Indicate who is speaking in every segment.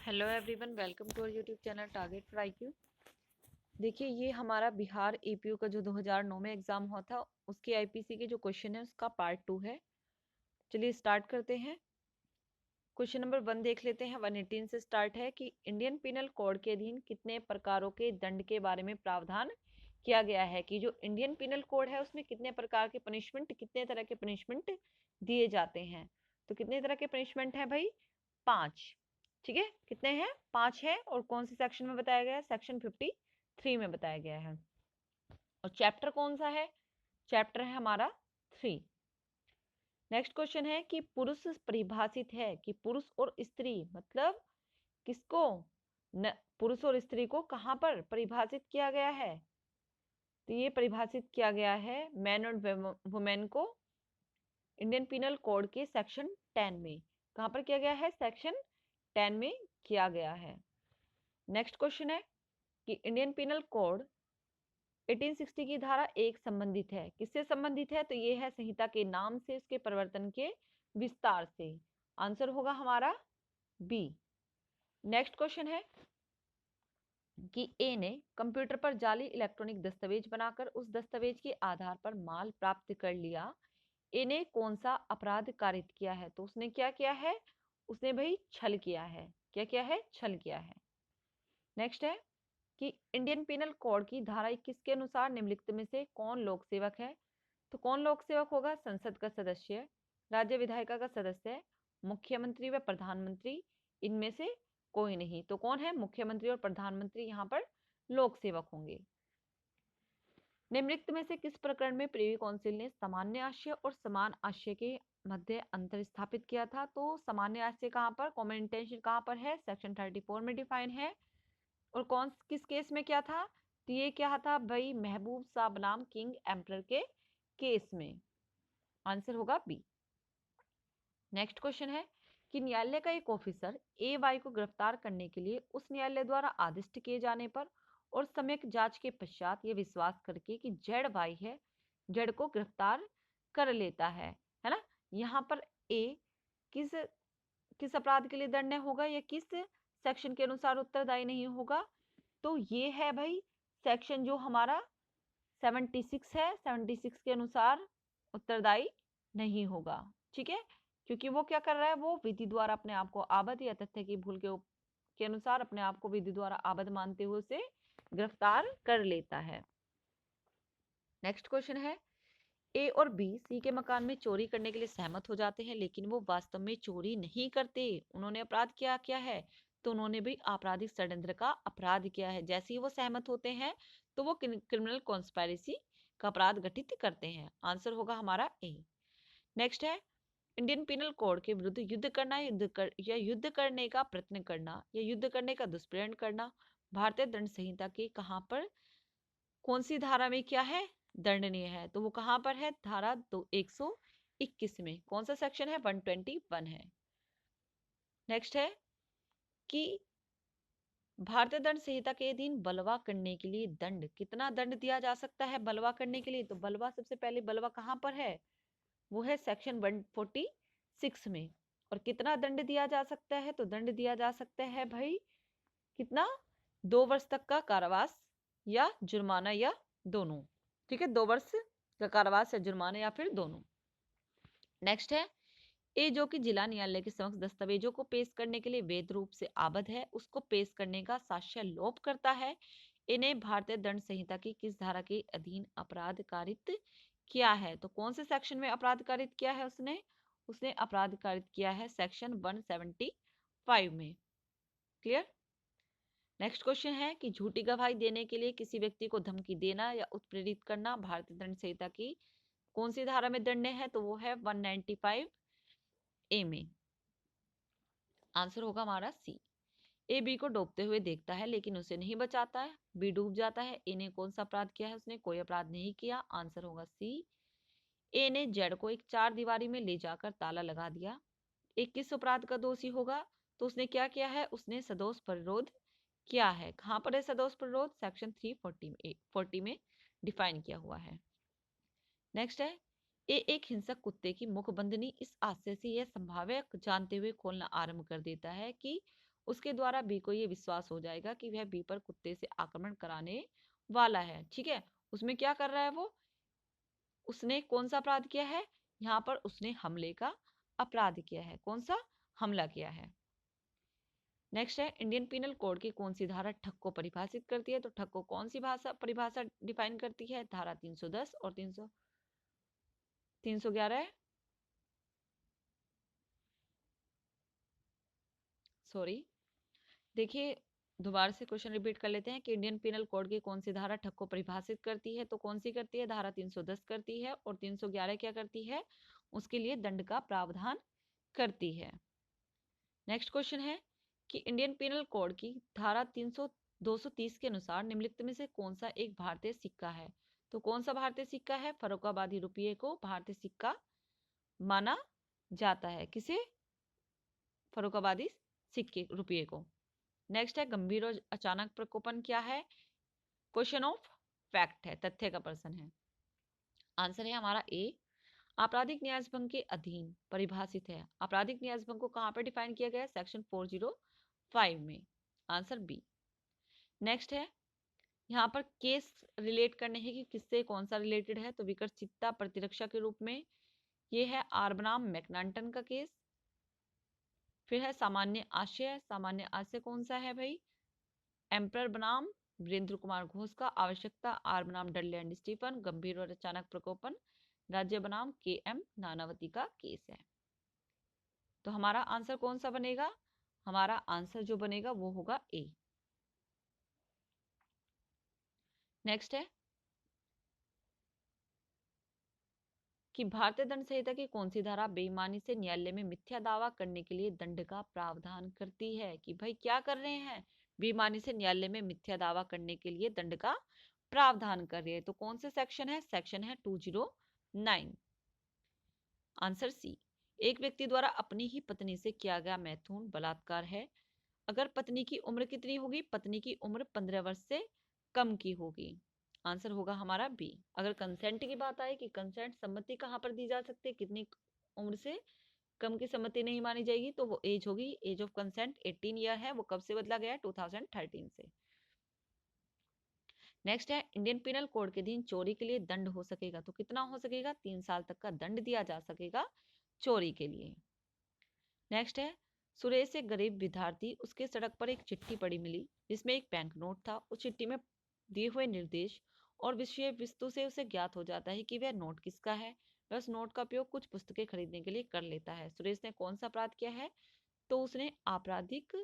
Speaker 1: Hello everyone, welcome to our YouTube channel target for IQ. देखिए, ये हमारा Bihar APU का जो 2009 में एग्जाम हुआ था उसके आईपीसी के जो क्वेश्चन है उसका पार्ट 2 है। चलिए स्टार्ट करते हैं। क्वेश्चन नंबर 1 देख लेते हैं। 118 से स्टार्ट है कि इंडियन पिनल कोड के अधीन कितने प्रकारों के दंड के बारे में प्रावधान किया गया है। कि जो इंडियन पिनल कोड है उसमें कितने प्रकार के पनिशमेंट, कितने तरह के पनिशमेंट दिए जाते हैं। तो कितने तरह के पनिशमेंट है भाई? 5। ठीक है, कितने हैं? 5 है। और कौन से सेक्शन में बताया गया है? सेक्शन 53 में बताया गया है। और चैप्टर कौन सा है? चैप्टर है हमारा 3। नेक्स्ट क्वेश्चन है कि पुरुष परिभाषित है कि पुरुष और स्त्री मतलब किसको? पुरुष और स्त्री को कहां पर परिभाषित किया गया है? तो ये परिभाषित किया गया है मैन और वुमेन को इंडियन पिनल कोड के सेक्शन 10 में। कहां पर किया गया है? सेक्शन 10 में किया गया है। नेक्स्ट क्वेश्चन है कि इंडियन पिनल कोड 1860 की धारा 1 संबंधित है। किससे संबंधित है? तो ये है संहिता के नाम से, उसके परिवर्तन के विस्तार से। आंसर होगा हमारा बी। नेक्स्ट क्वेश्चन है कि ए ने कंप्यूटर पर जाली इलेक्ट्रॉनिक दस्तावेज बनाकर उस दस्तावेज के आधार पर माल प्राप्त कर लिया। ए ने कौन सा अपराध कारित किया है? तो उसने क्या किया है? उसने भाई छल किया है। क्या किया है? छल किया है। नेक्स्ट है कि इंडियन पिनल कोड की धारा 21 के अनुसार निम्नलिखित में से कौन लोक सेवक है? तो कौन लोक सेवक होगा? संसद का सदस्य, राज्य विधायिका का सदस्य, मुख्यमंत्री व प्रधानमंत्री, इनमें से कोई नहीं। तो कौन है? मुख्यमंत्री और प्रधानमंत्री यहाँ पर लोक सेवक होंगे। निम्नलिखित में से किस प्रकरण में प्रीवी काउंसिल ने सामान्य आशय और समान आशय के मध्य अंतर स्थापित किया था? तो सामान्य आशय कहाँ पर, कॉमन इंटेंशन कहाँ पर है? सेक्शन 34 में डिफाइन है। और कौन किस केस में क्या था? तो ये क्या था भाई? महबूब शाह बनाम किंग एम्परर के केस में। आंसर होगा बी। नेक्स्ट क्वेश्चन है कि न्यायालय का एक ऑफिसर ए वाई को गिरफ्तार करने के लिए उस न्यायालय द्वारा आदिष्ट किए जाने पर और सम्यक जांच के पश्चात ये विश्वास करके कि जेड वाई है, जेड को गिरफ्तार कर लेता है ना। यहाँ पर ए किस किस अपराध के लिए दंडनीय होगा या किस सेक्शन के अनुसार उत्तरदायी नहीं होगा? तो ये है भाई सेक्शन जो हमारा 76 है, 76 के अनुसार उत्तरदायी नहीं होगा। ठीक है, क्योंकि वो क्या कर रहा है? वो विधि द्वारा अपने आप को आबद्ध या तथ्य की भूल के अनुसार अपने आप को विधि द्वारा आबद्ध मानते हुए उसे गिरफ्तार कर लेता है। नेक्स्ट क्वेश्चन है ए और बी सी के मकान में चोरी करने के लिए सहमत हो जाते हैं, लेकिन वो वास्तव में चोरी नहीं करते। उन्होंने अपराध क्या किया है? तो उन्होंने भी आपराधिक षड्यंत्र का अपराध किया है। जैसे ही वो सहमत होते हैं तो वो क्रिमिनल कॉन्स्पायरेसी का अपराध गठित करते हैं। आंसर होगा हमारा ए। नेक्स्ट है इंडियन पिनल कोड के विरुद्ध युद्ध करना, युद्ध करने का प्रयत्न करना या युद्ध करने का दुष्प्रेरण करना भारतीय दंड संहिता के कहां पर, कौन सी धारा में क्या है? दंडनीय है। तो वो कहां पर है? धारा 121 में। कौन सा सेक्शन है? 121 है। नेक्स्ट है कि भारतीय दंड संहिता के अधीन बलवा करने के लिए दंड, कितना दंड दिया जा सकता है बलवा करने के लिए? तो बलवा, सबसे पहले बलवा कहां पर है? वो है सेक्शन 146 में। और कितना दंड दिया जा सकता है? तो दंड दिया जा सकता है भाई कितना? 2 वर्ष तक का कारावास या जुर्माना या दोनों। ठीक है, 2 वर्ष का कारावास या जुर्माना या फिर दोनों। नेक्स्ट है ए जो कि जिला न्यायालय के समक्ष दस्तावेजों को पेश करने के लिए वैध रूप से आबद्ध है, उसको पेश करने का साक्ष्य लोप करता है। इन्हें भारतीय दंड संहिता की किस धारा के अधीन अपराध कारित किया है? तो कौन से सेक्शन में अपराध कारित किया है उसने? उसने अपराध कारित किया है सेक्शन 175 में। क्लियर? नेक्स्ट क्वेश्चन है कि झूठी गवाही देने के लिए किसी व्यक्ति को धमकी देना या उत्प्रेरित करना भारतीय दंड संहिता की कौन सी धारा में दंडनीय है? तो वो है 195 ए में। आंसर होगा हमारा सी। ए बी को डूबते हुए देखता है लेकिन उसे नहीं बचाता है, बी डूब जाता है। ए ने कौन सा अपराध किया है? उसने कोई अपराध नहीं किया। आंसर होगा सी। ए ने जेड को एक 4 दीवारी में ले जाकर ताला लगा दिया। ए किस अपराध का दोषी होगा? तो उसने क्या किया है? उसने सदोष प्रतिरोध किया है। कहां पर है सदोष प्रतिरोध? सेक्शन 340 में डिफाइन किया हुआ है। नेक्स्ट है ए एक हिंसक कुत्ते की मुखबंदनी इस आशय से यह संभाव्य जानते हुए खोलना आरंभ कर देता है कि उसके द्वारा बी को ये विश्वास हो जाएगा कि वह बी पर कुत्ते से आक्रमण कराने वाला है। ठीक है, उसमें क्या कर रहा है वो, उसने कौन सा अपराध किया है, यहाँ पर उसने हमले का अपराध किया है। कौन सा, हमला किया है। नेक्स्ट है, इंडियन पिनल कोड की कौन सी धारा ठग को परिभाषित करती है, तो ठग को कौन सी भाषा परिभाषा डिफाइन करती है, धारा 310 और 311 है, सॉरी। देखिए, दोबारा से क्वेश्चन रिपीट कर लेते हैं कि इंडियन पिनल कोड की कौन सी धारा ठग को परिभाषित करती है, तो कौन सी करती है, धारा 310 करती है, और 311 क्या करती है, उसके लिए दंड का प्रावधान करती है। नेक्स्ट क्वेश्चन है कि इंडियन पिनल कोड की धारा 230 के अनुसार निम्नलिखित में से कौन सा एक भारतीय सिक्का है, तो कौन सा भारतीय सिक्का है, फर्रुखाबादी रुपये को भारतीय सिक्का माना जाता है। किसे, फर्रुखाबादी सिक्के रुपये को। नेक्स्ट है, गंभीर और अचानक प्रकोपन क्या है, क्वेश्चन ऑफ फैक्ट है, तथ्य का प्रश्न है। आंसर है हमारा ए, आपराधिक न्यायभंग के अधीन परिभाषित है। आपराधिक न्यायभंग को कहां पर डिफाइन किया गया है, सेक्शन 405 में। Answer B. नेक्स्ट है, यहाँ पर केस रिलेट करने हैं कि किससे कौन सा रिलेटेड है, तो विकर्षितता प्रतिरक्षा के रूप में ये है आर बनाम मैकनाल्टन का केस। फिर है सामान्य आशय, सामान्य आशय कौन सा है भाई, एम्परर बनाम वीरेंद्र कुमार घोष का। आवश्यकता, आर बनाम डडले एंड स्टीफन। गंभीर और अचानक प्रकोपन, राज्य बनाम के एम नानावती का केस है। तो हमारा आंसर कौन सा बनेगा, हमारा आंसर जो बनेगा वो होगा ए। नेक्स्ट है कि भारतीय दंड संहिता की कौन सी धारा बेईमानी से न्यायालय में मिथ्या दावा करने के लिए दंड का प्रावधान करती है, कि भाई क्या कर रहे हैं, बेईमानी से न्यायालय में मिथ्या दावा करने के लिए दंड का प्रावधान कर रहे हैं। तो कौन से सेक्शन है, सेक्शन है 209। आंसर सी, एक व्यक्ति द्वारा अपनी ही पत्नी से किया गया मैथुन बलात्कार है अगर पत्नी की उम्र कितनी होगी, पत्नी की उम्र 15 वर्ष से कम की होगी। आंसर होगा हमारा बी। अगर कंसेंट की बात आए कि कंसेंट सम्मति कहाँ पर दी जा सकती है, कितनी उम्र से कम की सम्मति नहीं मानी जाएगी, तो वो एज होगी, एज ऑफ कंसेंट 18 ईयर है। वो कब से बदला गया है, 2013 से। नेक्स्ट है, इंडियन पिनल कोड के अधीन चोरी के लिए दंड हो सकेगा, तो कितना हो सकेगा, 3 साल तक का दंड दिया जा सकेगा चोरी के लिए। नेक्स्ट है, सुरेश एक गरीब विद्यार्थी, उसके सड़क पर एक चिट्ठी पड़ी मिली जिसमें एक बैंक नोट था। उस चिट्ठी में दिए हुए निर्देश और विषय वस्तु से उसे ज्ञात हो जाता है कि वह नोट किसका है। वह उस नोट का उपयोग कुछ पुस्तकें खरीदने के लिए कर लेता है। सुरेश ने कौन सा अपराध किया है, तो उसने आपराधिक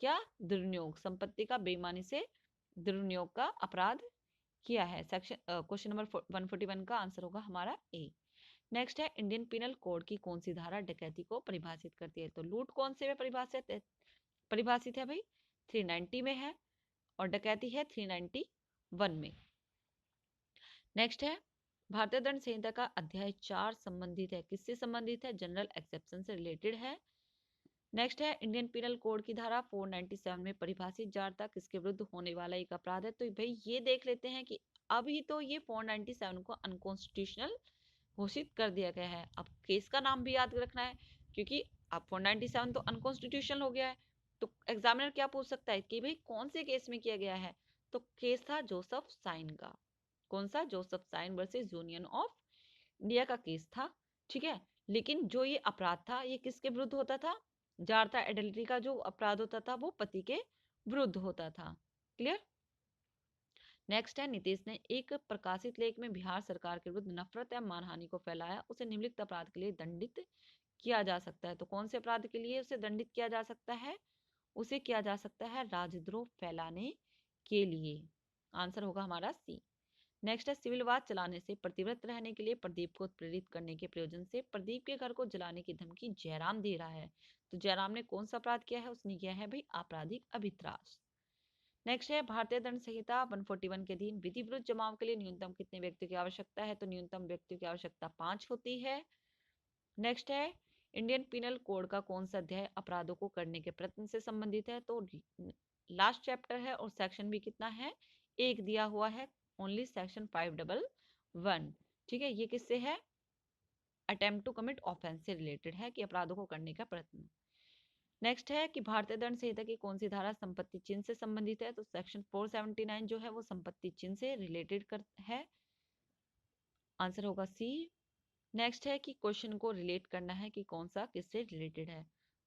Speaker 1: क्या, दुर्नियोग, संपत्ति का बेईमानी से दुर्नियोग का अपराध किया है। सेक्शन क्वेश्चन नंबर 141 का आंसर होगा हमारा ए। नेक्स्ट है, इंडियन पिनल कोड की कौन सी धारा डकैती को परिभाषित करती है, तो लूट कौन से में परिभाषित है भाई, 390 में है, और डकैती है 391 में। नेक्स्ट है, भारतीय दंड संहिता का अध्याय 4 संबंधित है, किससे संबंधित है, जनरल एक्सेप्शन से रिलेटेड है। नेक्स्ट है, इंडियन पिनल कोड की धारा 497 में परिभाषित जारता किसके विरुद्ध होने वाला एक अपराध है, तो भाई ये देख लेते हैं कि अभी तो ये 497 को अनकॉन्स्टिट्यूशनल घोषित कर दिया गया है। अब केस का नाम भी याद रखना है, क्योंकि अब 497 तो अनकॉन्स्टिट्यूशनल हो गया है। तो एग्जामिनर क्या पूछ सकता है कि भाई कौन से केस में किया गया है, तो केस था जोसेफ साइन का। कौन सा, Joseph Shine versus Union of India का केस था। ठीक है, लेकिन जो ये अपराध था ये किसके विरुद्ध होता था, जारता एडल्ट्री का जो अपराध होता था वो पति के विरुद्ध होता था। क्लियर। नेक्स्ट है, नीतीश ने एक प्रकाशित लेख में बिहार सरकार के विरुद्ध नफरत या मानहानि को फैलाया, उसे निम्नलिखित अपराध के लिए दंडित किया जा सकता है, तो कौन से अपराध के लिए उसे दंडित किया जा सकता है, उसे किया जा सकता है राजद्रोह फैलाने के लिए। आंसर होगा हमारा सी। नेक्स्ट है, सिविल वाद चलाने से प्रतिव्रत रहने के लिए प्रदीप को प्रेरित करने के प्रयोजन से प्रदीप के घर को जलाने की धमकी जयराम दे रहा है, तो जयराम ने कौन सा अपराध किया है, उसने किया है भाई आपराधिक अभित्रास। नेक्स्ट है, भारतीय दंड संहिता 141 के अधीन विधि विरुद्ध जमाव के लिए न्यूनतम कितने व्यक्तियों की आवश्यकता है, तो न्यूनतम व्यक्तियों की आवश्यकता 5 होती है। नेक्स्ट है, इंडियन पिनल कोड का कौन सा अध्याय अपराधों को करने के प्रयत्न से संबंधित है, तो लास्ट चैप्टर है और सेक्शन भी कितना है, एक दिया हुआ है, ओनली सेक्शन 511। ठीक है, ये किससे है, अटेम्प्ट टू कमिट ऑफेंस से रिलेटेड है, कि अपराधों को करने का प्रयत्न। नेक्स्ट है कि भारतीय दंड संहिता की कौन सी धारा संपत्ति चिन्ह से संबंधित है, तो सेक्शन 479 जो है वो संपत्ति चिन्ह से रिलेटेड है। आंसर होगा सी। नेक्स्ट है कि क्वेश्चन को रिलेट करना है कि कौन सा किससे रिलेटेड है।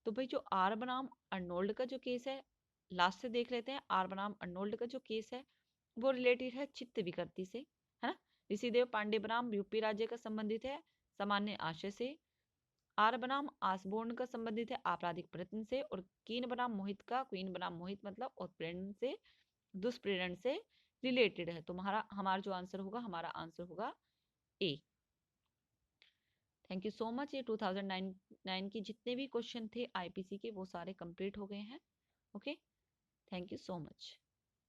Speaker 1: तो भाई जो आर बनाम अर्नोल्ड का जो केस है, लास्ट से देख लेते हैं। आर बनाम अर्नोल्ड का जो केस है वो रिलेटेड है चित्त विकृति से, है ना। ऋषिदेव पांडे बनाम यूपी राज्य का संबंधित है सामान्य आशय से। आर बनाम आसबोर्न का संबंधित है आपराधिक प्रयत्न से। और कीन बनाम मोहित का, क्वीन बनाम मोहित मतलब उत्प्रेरण से, दुष्प्रेरण से रिलेटेड है। तो हमारा जो आंसर होगा, हमारा आंसर होगा A. Thank you so much. ये 2009 की जितने भी क्वेश्चन थे आईपीसी के वो सारे कंप्लीट हो गए हैं। Okay, thank you so much.